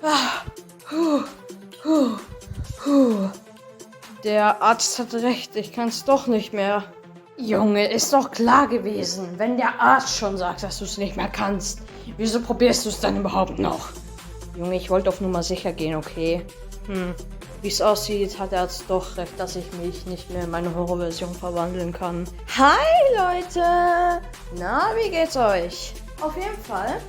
Ah, puh, puh, puh. Der Arzt hatte recht, ich kann's doch nicht mehr. Junge, ist doch klar gewesen, wenn der Arzt schon sagt, dass du es nicht mehr kannst. Wieso probierst du es dann überhaupt noch? Junge, ich wollte auf Nummer sicher gehen, okay? Wie es aussieht, hat der Arzt doch recht, dass ich mich nicht mehr in meine Horrorversion verwandeln kann. Hi Leute! Na, wie geht's euch? Auf jeden Fall,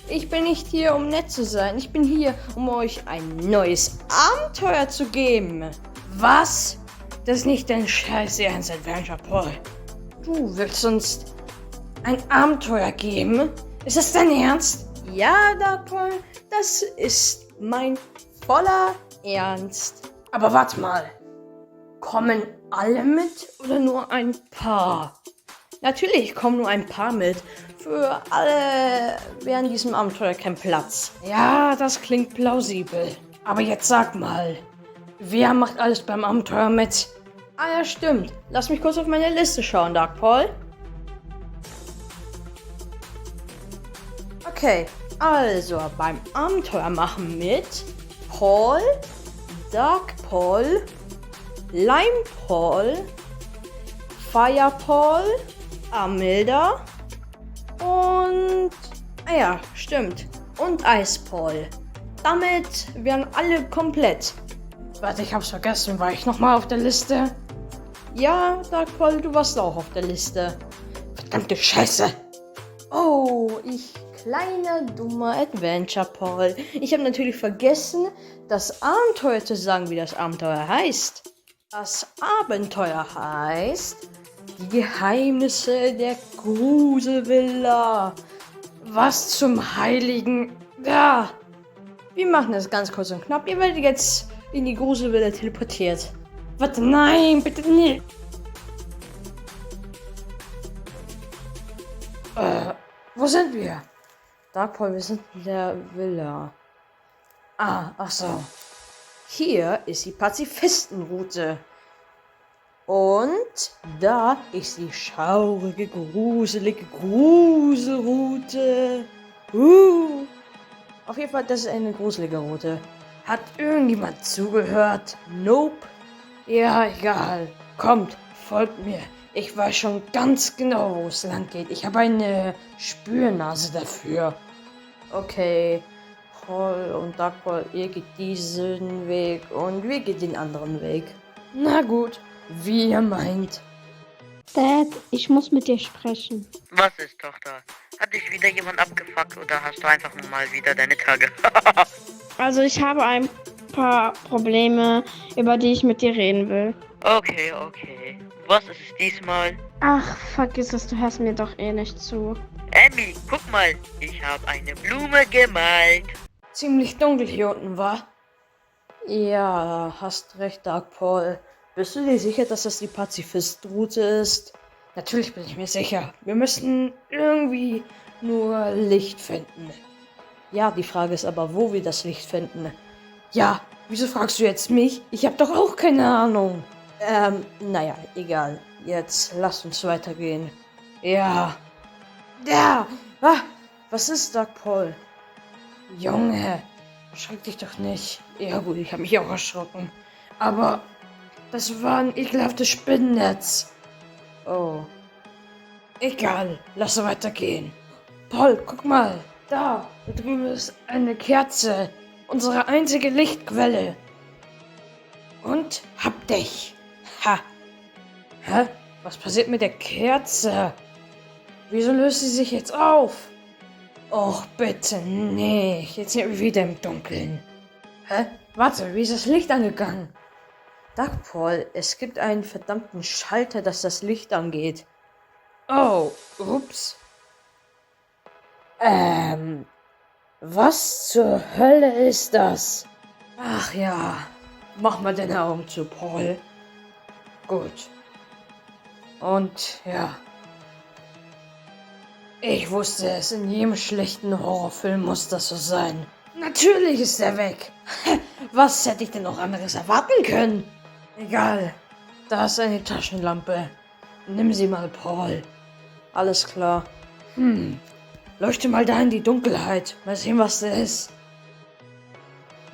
ich bin nicht hier, um nett zu sein. Ich bin hier, um euch ein neues Abenteuer zu geben. Was? Das ist nicht dein scheiß Ernst, Adventure Paul. Du willst uns ein Abenteuer geben? Ist das dein Ernst? Ja, Dark Paul, das ist mein voller Ernst. Aber warte mal. Kommen alle mit oder nur ein paar? Natürlich kommen nur ein paar mit. Für alle wäre in diesem Abenteuer kein Platz. Ja, das klingt plausibel. Aber jetzt sag mal, wer macht alles beim Abenteuer mit? Ah ja, stimmt. Lass mich kurz auf meine Liste schauen, Dark Paul. Okay, also beim Abenteuer machen mit Paul, Dark Paul, Lime Paul, Fire Paul, Amilda und... Ah ja, stimmt. Und Ice Paul. Damit wären alle komplett. Warte, ich hab's vergessen. War ich nochmal auf der Liste? Ja, Dark Paul, du warst auch auf der Liste. Verdammte Scheiße. Oh, ich kleiner, dummer Adventure Paul. Ich habe natürlich vergessen, das Abenteuer zu sagen, wie das Abenteuer heißt. Das Abenteuer heißt die Geheimnisse der Gruselvilla. Was zum Heiligen... Ja. Wir machen das ganz kurz und knapp. Ihr werdet jetzt in die Gruselvilla teleportiert. Warte, nein, bitte nicht. Wo sind wir? Dark Paul, wir sind in der Villa. Ach so. Hier ist die Pazifistenroute. Und da ist die schaurige, gruselige Gruselroute. Auf jeden Fall, das ist eine gruselige Route. Hat irgendjemand zugehört? Nope. Ja, egal. Kommt, folgt mir. Ich weiß schon ganz genau, wo es lang geht. Ich habe eine Spürnase dafür. Okay, Paul und Dark Paul, ihr geht diesen Weg und wir gehen den anderen Weg. Na gut, wie ihr meint. Dad, ich muss mit dir sprechen. Was ist, Tochter? Hat dich wieder jemand abgefuckt oder hast du einfach nur mal wieder deine Tage? Also ich habe ein paar Probleme, über die ich mit dir reden will. Okay. Was ist es diesmal? Ach, vergiss es, du hörst mir doch eh nicht zu. Emmy, guck mal, ich habe eine Blume gemalt. Ziemlich dunkel hier unten, wa? Ja, hast recht, Dark Paul. Bist du dir sicher, dass das die Pazifistenroute ist? Natürlich bin ich mir sicher. Wir müssen irgendwie nur Licht finden. Ja, die Frage ist aber, wo wir das Licht finden. Ja, wieso fragst du jetzt mich? Ich hab doch auch keine Ahnung. Naja, egal. Jetzt lasst uns weitergehen. Ja. Ja! Ah, was ist, Dark Paul? Junge, erschreck dich doch nicht. Ja gut, ich habe mich auch erschrocken. Aber das war ein ekelhaftes Spinnennetz. Oh. Egal, lass weitergehen. Paul, guck mal. Da drüben ist eine Kerze. Unsere einzige Lichtquelle. Und hab dich. Ha. Hä? Was passiert mit der Kerze? Wieso löst sie sich jetzt auf? Och, bitte nicht. Jetzt sind wir wieder im Dunkeln. Hä? Warte, wie ist das Licht angegangen? Dark Paul, es gibt einen verdammten Schalter, dass das Licht angeht. Oh, ups. Was zur Hölle ist das? Ach ja, mach mal deine Augen zu, Paul. Gut. Und ja. Ich wusste es, in jedem schlechten Horrorfilm muss das so sein. Natürlich ist er weg. Was hätte ich denn noch anderes erwarten können? Egal. Da ist eine Taschenlampe. Nimm sie mal, Paul. Alles klar. Leuchte mal da in die Dunkelheit. Mal sehen, was da ist.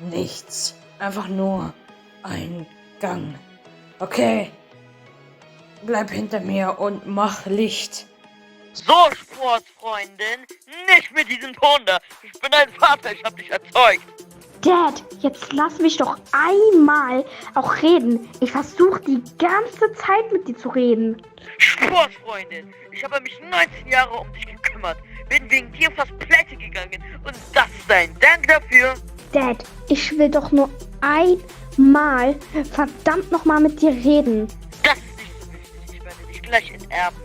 nichts. Einfach nur ein Gang. Okay. Bleib hinter mir und mach Licht. So, Sportsfreundin, nicht mit diesem Ton da. Ich bin dein Vater, ich hab dich erzeugt. Dad, jetzt lass mich doch einmal auch reden. Ich versuche die ganze Zeit mit dir zu reden. Sportsfreundin, ich habe mich 19 Jahre um dich gekümmert, bin wegen dir fast pleite gegangen und das ist dein Dank dafür. Dad, ich will doch nur einmal verdammt nochmal mit dir reden. Das ist nicht so wichtig, ich werde dich gleich enterben.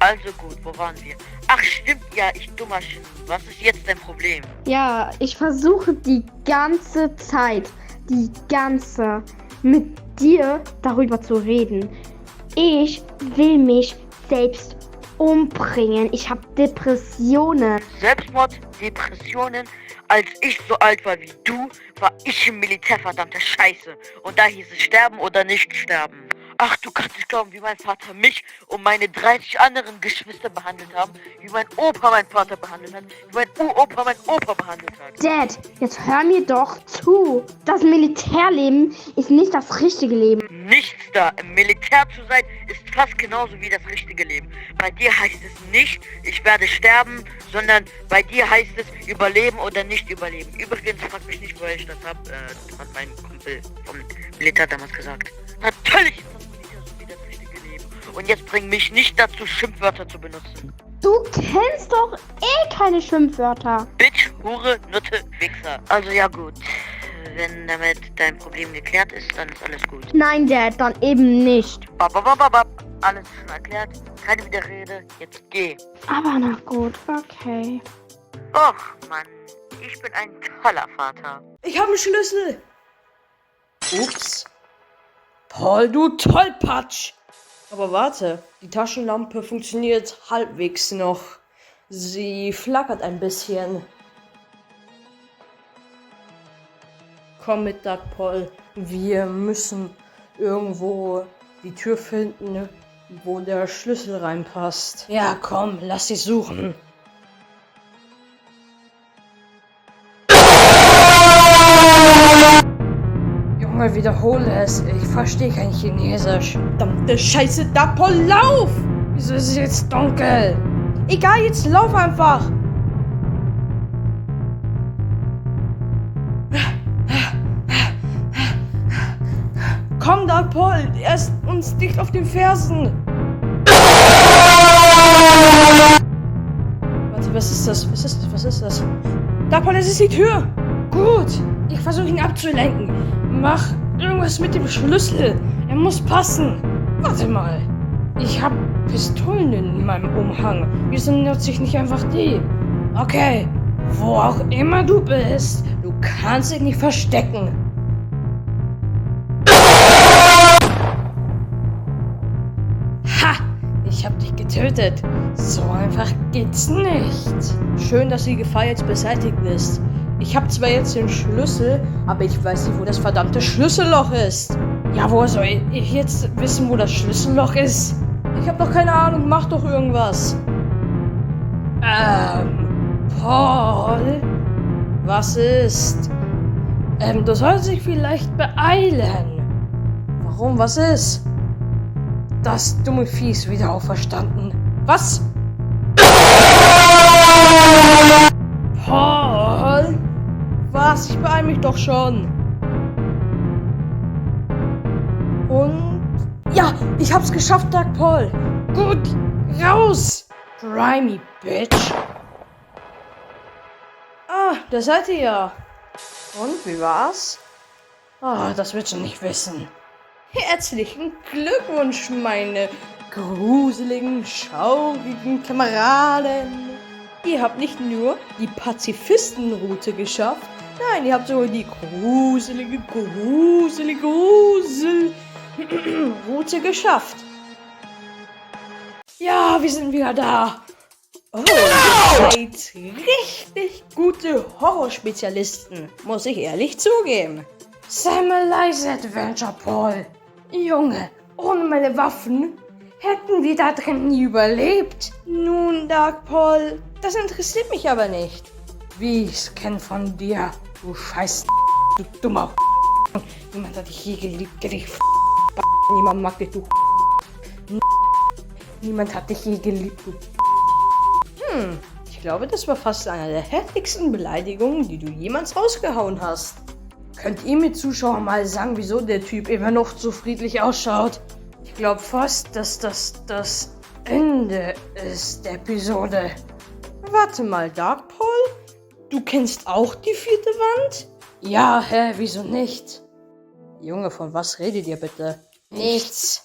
Also gut, wo waren wir? Ach stimmt, ja, ich dummer Genie. Was ist jetzt dein Problem? Ja, ich versuche die ganze Zeit, mit dir darüber zu reden. Ich will mich selbst umbringen. Ich habe Depressionen. Selbstmord, Depressionen. Als ich so alt war wie du, war ich im Militär, verdammte Scheiße. Und da hieß es sterben oder nicht sterben. Ach, du kannst nicht glauben, wie mein Vater mich und meine 30 anderen Geschwister behandelt haben, wie mein Opa meinen Vater behandelt hat, wie mein Uropa meinen Opa behandelt hat. Dad, jetzt hör mir doch zu. Das Militärleben ist nicht das richtige Leben. Nichts da. Im Militär zu sein, ist fast genauso wie das richtige Leben. Bei dir heißt es nicht, ich werde sterben, sondern bei dir heißt es überleben oder nicht überleben. Übrigens, frag mich nicht, woher ich das hab. Das hat mein Kumpel vom Militär damals gesagt. Natürlich ist das Militär so wie das richtige Leben. Und jetzt bring mich nicht dazu, Schimpfwörter zu benutzen. Du kennst doch keine Schimpfwörter. Bitch, Hure, Nutte, Wichser. Also ja gut. Wenn damit dein Problem geklärt ist, dann ist alles gut. Nein, Dad, dann eben nicht. Bababababab. Alles schon erklärt. Keine Widerrede. Jetzt geh. Aber na gut, okay. Och, Mann. Ich bin ein toller Vater. Ich habe einen Schlüssel. Ups. Paul, du Tollpatsch. Aber warte, die Taschenlampe funktioniert halbwegs noch. Sie flackert ein bisschen. Komm mit, Doug Paul. Wir müssen irgendwo die Tür finden, wo der Schlüssel reinpasst. Ja, komm, lass sie suchen. Junge, wiederhole es. Ich verstehe kein Chinesisch. Verdammte Scheiße, Doug Paul, lauf! Wieso ist es jetzt dunkel? Egal, jetzt lauf einfach! Komm, Doug Paul, er ist uns dicht auf den Fersen. Warte, was ist das? Was ist das? Doug Paul, es ist die Tür. Gut, ich versuche ihn abzulenken. Mach irgendwas mit dem Schlüssel. Er muss passen. Warte mal. Ich habe Pistolen in meinem Umhang. Wieso nutze ich nicht einfach die? Okay, wo auch immer du bist, du kannst dich nicht verstecken. Ha! Ich hab dich getötet. So einfach geht's nicht. Schön, dass die Gefahr jetzt beseitigt ist. Ich hab zwar jetzt den Schlüssel, aber ich weiß nicht, wo das verdammte Schlüsselloch ist. Ja, woher soll ich jetzt wissen, wo das Schlüsselloch ist? Ich hab doch keine Ahnung, mach doch irgendwas. Paul? Was ist? Du sollst dich vielleicht beeilen. Warum? Was ist? Das dumme Vieh ist wieder auferstanden. Was? Paul? Was? Ich beeil mich doch schon. Und... Ja, ich hab's geschafft, Doug Paul. Gut, raus. Grimy Bitch. Ah, da seid ihr ja. Und, wie war's? Ah, das willst du nicht wissen. Herzlichen Glückwunsch, meine gruseligen, schaurigen Kameraden. Ihr habt nicht nur die Pazifistenroute geschafft, nein, ihr habt sogar die gruselige Route geschafft. Ja, wir sind wieder da. Oh, ihr seid richtig gute Horrorspezialisten, muss ich ehrlich zugeben. Samalize Adventure, Paul. Junge, ohne meine Waffen hätten wir da drin nie überlebt. Nun, Doug Paul, das interessiert mich aber nicht. Wie ich's kenn von dir, du Scheiß. du dummer Niemand hat dich je geliebt, du Niemand mag dich, du Niemand hat dich je geliebt, du Ich glaube, das war fast eine der heftigsten Beleidigungen, die du jemals rausgehauen hast. Könnt ihr mir Zuschauer mal sagen, wieso der Typ immer noch so friedlich ausschaut? Ich glaube fast, dass das Ende ist der Episode. Warte mal, Dark Paul? Du kennst auch die 4. Wand? Ja, wieso nicht? Junge, von was redet ihr bitte? Nichts.